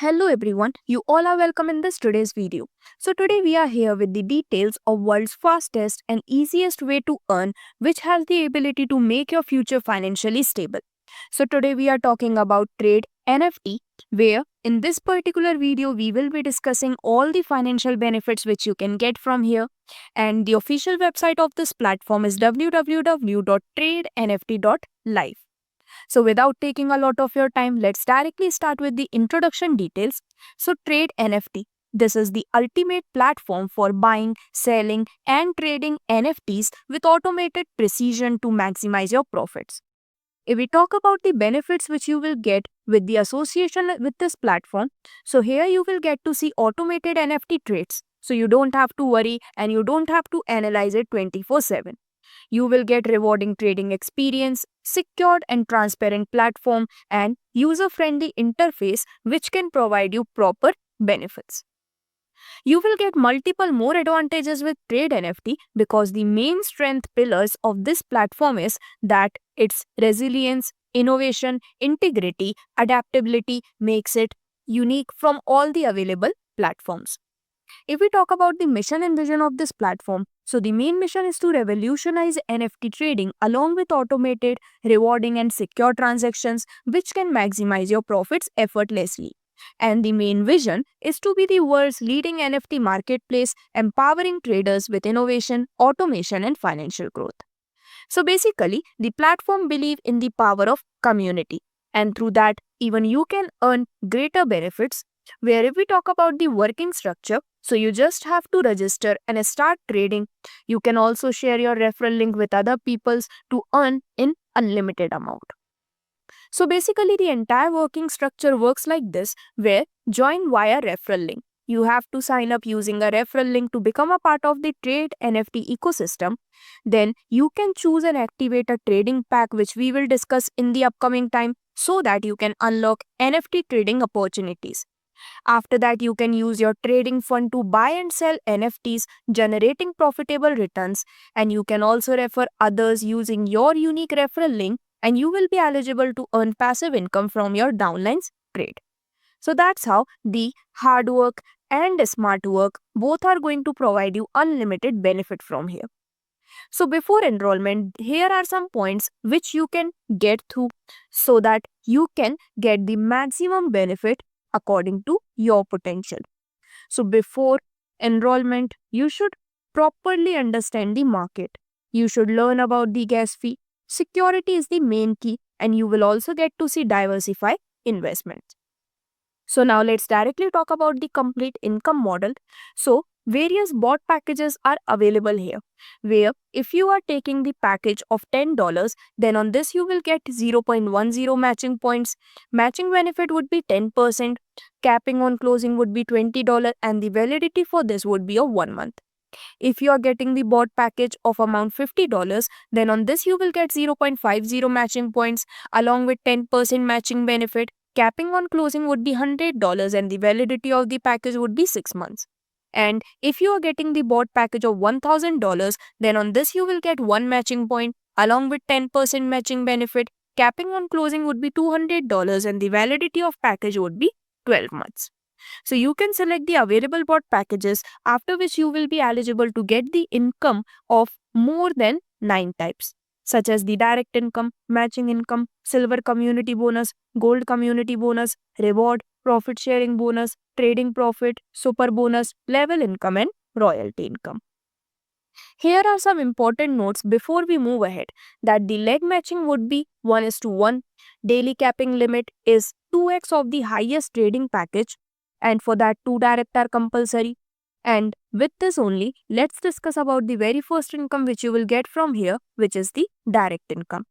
Hello everyone, you all are welcome in this today's video. So today we are here with the details of world's fastest and easiest way to earn, which has the ability to make your future financially stable. So today we are talking about Trade NFT, where in this particular video we will be discussing all the financial benefits which you can get from here, and the official website of this platform is www.tradenft.live. So without taking a lot of your time, let's directly start with the introduction details. So Trade NFT. This is the ultimate platform for buying, selling and trading NFTs with automated precision to maximize your profits. If we talk about the benefits which you will get with the association with this platform, so here you will get to see automated NFT trades. So you don't have to worry and you don't have to analyze it 24/7. You will get rewarding trading experience, secured and transparent platform, and user-friendly interface which can provide you proper benefits. You will get multiple more advantages with Trade NFT because the main strength pillars of this platform is that its resilience, innovation, integrity, adaptability makes it unique from all the available platforms. If we talk about the mission and vision of this platform, so the main mission is to revolutionize NFT trading along with automated, rewarding and secure transactions which can maximize your profits effortlessly. And the main vision is to be the world's leading NFT marketplace, empowering traders with innovation, automation and financial growth. So basically, the platform believes in the power of community, and through that even you can earn greater benefits. Where if we talk about the working structure, so you just have to register and start trading. You can also share your referral link with other peoples to earn in unlimited amount. So basically the entire working structure works like this, where join via referral link. You have to sign up using a referral link to become a part of the Trade NFT ecosystem. Then you can choose and activate a trading pack which we will discuss in the upcoming time so that you can unlock NFT trading opportunities. After that, you can use your trading fund to buy and sell NFTs, generating profitable returns. And you can also refer others using your unique referral link, and you will be eligible to earn passive income from your downlines trade. So that's how the hard work and smart work both are going to provide you unlimited benefit from here. So before enrollment, here are some points which you can get through so that you can get the maximum benefit according to your potential. So before enrollment, you should properly understand the market. You should learn about the gas fee. Security is the main key, and you will also get to see diversify investments. So now let's directly talk about the complete income model. So various bot packages are available here, where if you are taking the package of $10, then on this you will get 0.10 matching points. Matching benefit would be 10%, capping on closing would be $20, and the validity for this would be of 1 month. If you are getting the bot package of amount $50, then on this you will get 0.50 matching points along with 10% matching benefit. Capping on closing would be $100 and the validity of the package would be 6 months. And if you are getting the bot package of $1,000, then on this you will get 1 matching point along with 10% matching benefit. Capping on closing would be $200 and the validity of package would be 12 months. So you can select the available bot packages, after which you will be eligible to get the income of more than 9 types, such as the direct income, matching income, silver community bonus, gold community bonus, reward, profit sharing bonus, trading profit, super bonus, level income and royalty income. Here are some important notes before we move ahead, that the leg matching would be 1:1, daily capping limit is 2x of the highest trading package, and for that 2 direct are compulsory. And with this only, let's discuss about the very first income which you will get from here, which is the direct income.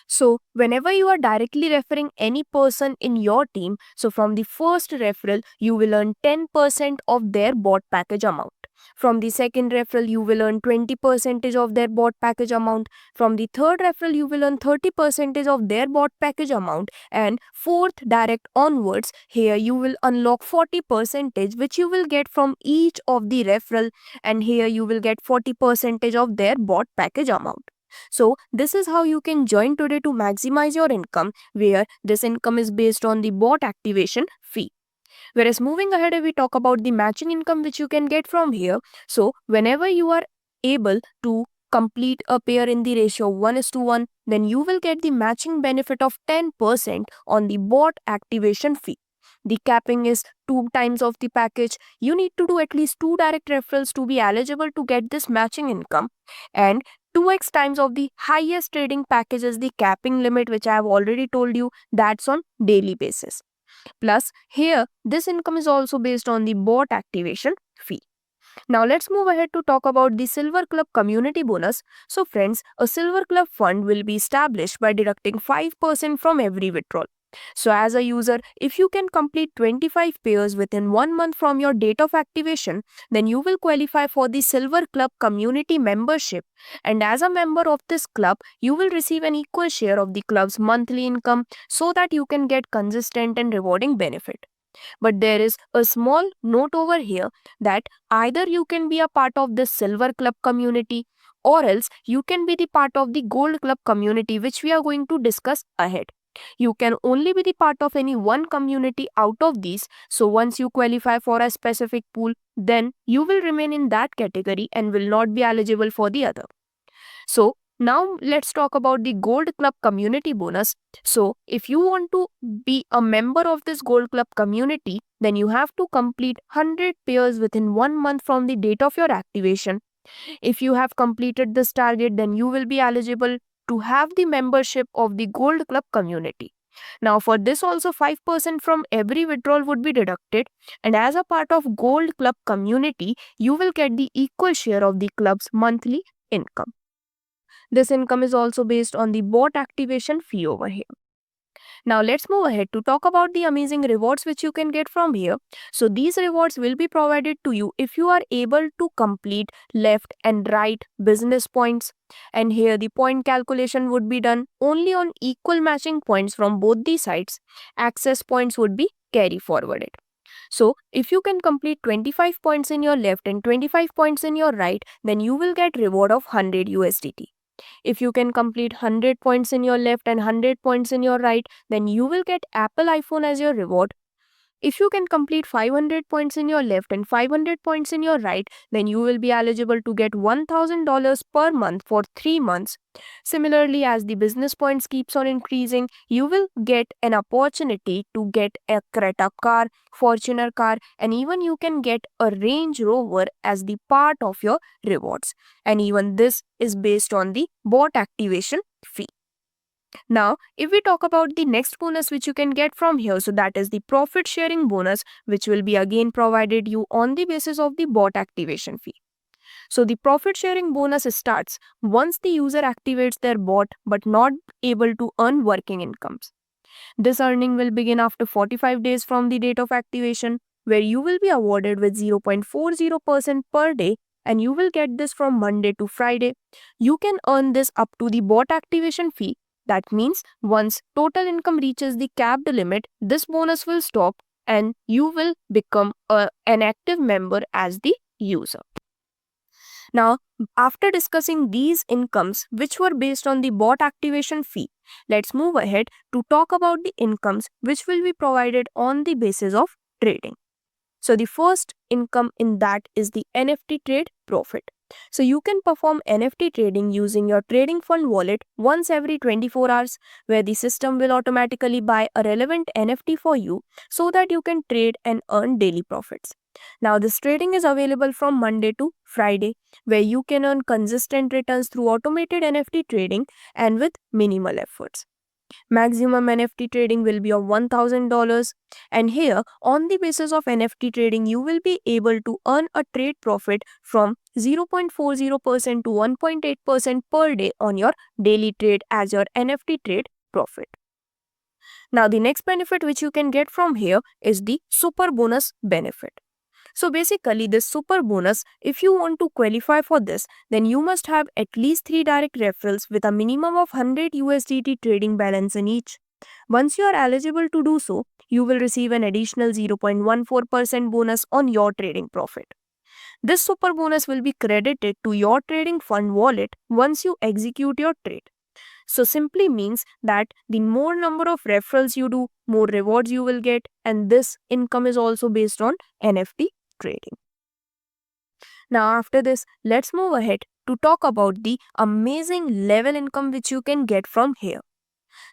So whenever you are directly referring any person in your team, so from the first referral, you will earn 10% of their bot package amount. From the second referral, you will earn 20% of their bot package amount. From the third referral, you will earn 30% of their bot package amount. And fourth direct onwards, here you will unlock 40% which you will get from each of the referral. And here you will get 40% of their bot package amount. So this is how you can join today to maximize your income, where this income is based on the bot activation fee. Whereas moving ahead, if we talk about the matching income which you can get from here, so whenever you are able to complete a pair in the ratio of 1:1, then you will get the matching benefit of 10% on the bot activation fee. The capping is 2 times of the package. You need to do at least 2 direct referrals to be eligible to get this matching income, and 2x times of the highest trading package is the capping limit, which I have already told you, that's on daily basis. Plus, here, this income is also based on the bot activation fee. Now, let's move ahead to talk about the Silver Club community bonus. So, friends, a Silver Club fund will be established by deducting 5% from every withdrawal. So, as a user, if you can complete 25 pairs within 1 month from your date of activation, then you will qualify for the Silver Club community membership. And as a member of this club, you will receive an equal share of the club's monthly income so that you can get consistent and rewarding benefit. But there is a small note over here that either you can be a part of the Silver Club community or else you can be the part of the Gold Club community, which we are going to discuss ahead. You can only be the part of any one community out of these. So once you qualify for a specific pool, then you will remain in that category and will not be eligible for the other. So now let's talk about the Gold Club community bonus. So if you want to be a member of this Gold Club community, then you have to complete 100 pairs within 1 month from the date of your activation. If you have completed this target, then you will be eligible to have the membership of the Gold Club community. Now for this also 5% from every withdrawal would be deducted, and as a part of Gold Club community, you will get the equal share of the club's monthly income. This income is also based on the bot activation fee over here. Now let's move ahead to talk about the amazing rewards which you can get from here. So these rewards will be provided to you if you are able to complete left and right business points. And here the point calculation would be done only on equal matching points from both the sides. Access points would be carry forwarded. So if you can complete 25 points in your left and 25 points in your right, then you will get reward of 100 USDT. If you can complete 100 points in your left and 100 points in your right, then you will get Apple iPhone as your reward. If you can complete 500 points in your left and 500 points in your right, then you will be eligible to get $1,000 per month for 3 months. Similarly, as the business points keeps on increasing, you will get an opportunity to get a Creta car, Fortuner car, and even you can get a Range Rover as the part of your rewards. And even this is based on the bot activation fee. Now, if we talk about the next bonus which you can get from here, so that is the profit sharing bonus, which will be again provided you on the basis of the bot activation fee. So the profit sharing bonus starts once the user activates their bot but not able to earn working incomes. This earning will begin after 45 days from the date of activation, where you will be awarded with 0.40% per day, and you will get this from Monday to Friday. You can earn this up to the bot activation fee. That means once total income reaches the capped limit, this bonus will stop and you will become an active member as the user. Now, after discussing these incomes which were based on the bot activation fee, let's move ahead to talk about the incomes which will be provided on the basis of trading. So the first income in that is the NFT trade profit. So you can perform NFT trading using your trading fund wallet once every 24 hours, where the system will automatically buy a relevant NFT for you so that you can trade and earn daily profits. Now this trading is available from Monday to Friday, where you can earn consistent returns through automated NFT trading and with minimal efforts. Maximum NFT trading will be of $1,000, and here on the basis of NFT trading you will be able to earn a trade profit from 0.40% to 1.8% per day on your daily trade as your NFT trade profit. Now the next benefit which you can get from here is the super bonus benefit. So basically this super bonus, if you want to qualify for this, then you must have at least 3 direct referrals with a minimum of 100 USDT trading balance in each. Once you are eligible to do so, you will receive an additional 0.14% bonus on your trading profit. This super bonus will be credited to your trading fund wallet once you execute your trade. So simply means that the more number of referrals you do, more rewards you will get, and this income is also based on NFT trading. Now after this, let's move ahead to talk about the amazing level income which you can get from here.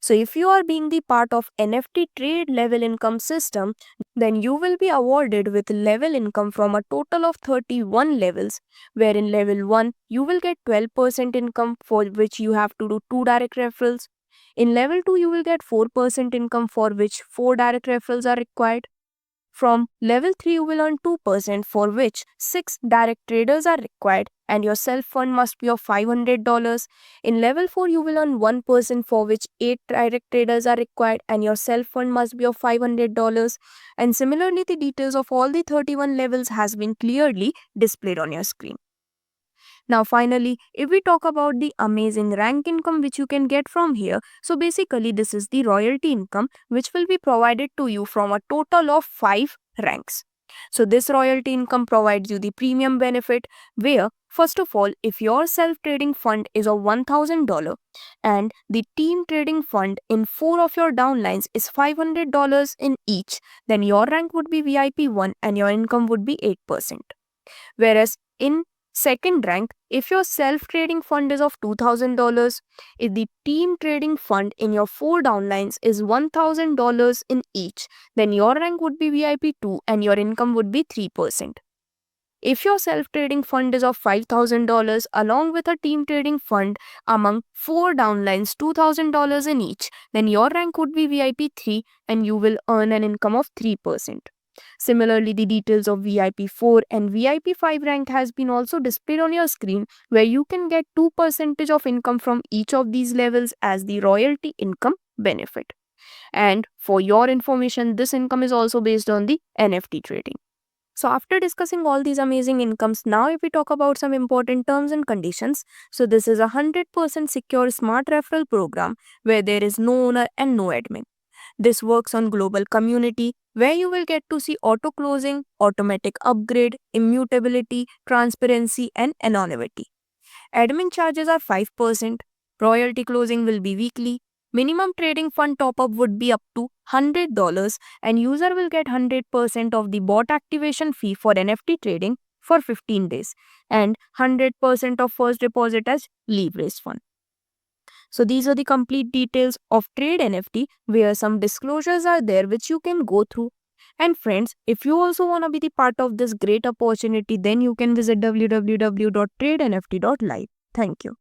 So if you are being the part of NFT trade level income system, then you will be awarded with level income from a total of 31 levels, where in level 1 you will get 12% income, for which you have to do 2 direct referrals. In level 2 you will get 4% income, for which 4 direct referrals are required. From level 3, you will earn 2%, for which 6 direct traders are required, and your self fund must be of $500. In level 4, you will earn 1%, for which 8 direct traders are required, and your self fund must be of $500. And similarly, the details of all the 31 levels has been clearly displayed on your screen. Now finally, if we talk about the amazing rank income which you can get from here, so basically this is the royalty income which will be provided to you from a total of 5 ranks. So this royalty income provides you the premium benefit, where first of all, if your self-trading fund is of $1,000 and the team trading fund in 4 of your downlines is $500 in each, then your rank would be VIP 1 and your income would be 8%. Whereas in second rank, if your self trading fund is of $2,000, if the team trading fund in your 4 downlines is $1,000 in each, then your rank would be VIP 2 and your income would be 3%. If your self trading fund is of $5,000 along with a team trading fund among 4 downlines, $2,000 in each, then your rank would be VIP 3 and you will earn an income of 3%. Similarly, the details of VIP 4 and VIP 5 rank has been also displayed on your screen, where you can get 2% of income from each of these levels as the royalty income benefit. And for your information, this income is also based on the NFT trading. So after discussing all these amazing incomes, now if we talk about some important terms and conditions, so this is a 100% secure smart referral program where there is no owner and no admin. This works on global community where you will get to see auto closing, automatic upgrade, immutability, transparency and anonymity. Admin charges are 5%, royalty closing will be weekly, minimum trading fund top up would be up to $100 and user will get 100% of the bot activation fee for NFT trading for 15 days and 100% of first deposit as leverage fund. So these are the complete details of Trade NFT, where some disclosures are there which you can go through. And friends, if you also want to be the part of this great opportunity, then you can visit www.tradenft.live. Thank you.